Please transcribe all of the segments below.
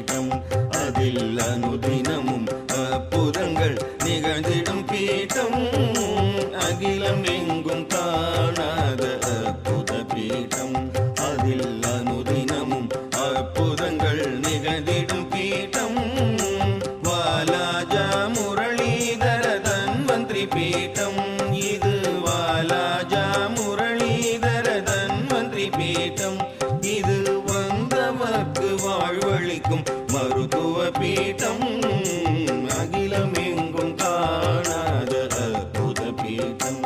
பீடம் அதில் அனுதினமும் அற்புதங்கள் நிகழ்ந்திடும் பீடம் அகிலம் எங்கும் காணாத அற்புத பீடம் அதில் அனுதினமும் அற்புதங்கள் நிகழ்ந்திடும் பீடம் வாலாஜா முரளீதர தன்வந்திரி பீடம் இது வாலாஜா முரளீதர தன்வந்திரி பீடம் இது வந்தவர்க்கு வாழ்வளிக்கும் மருத்துவ பீடம் அகிலம் எங்கும் காணாத அற்புத பீடம்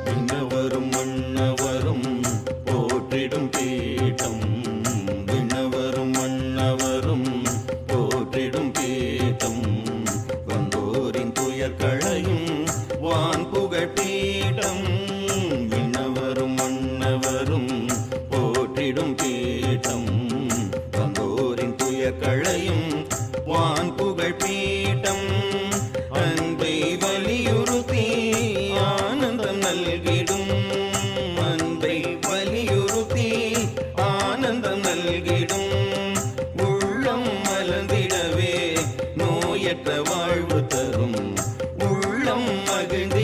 விண்ணவரும் மன்னவரும் போற்றிடும் பீடம் விண்ணவரும் மன்னவரும் போற்றிடும் பீடம் வந்தோரின் துயர் களையும் வான் புகழ் பீடம் விண்ணவரும் மன்னவரும் போற்றிடும் பீடம் வந்தோரின் துயர் களையும் வான் புகழ் பீடம் அன்பை வலியுறுத்தி ஆனந்தம் நல்கிடும் அன்பை வலியுறுத்தி ஆனந்தம் நல்கிடும் உள்ளம் மலர்ந்திடவே நோயற்ற வாழ்வு தரும் உள்ளம் மகிழ்ந்தி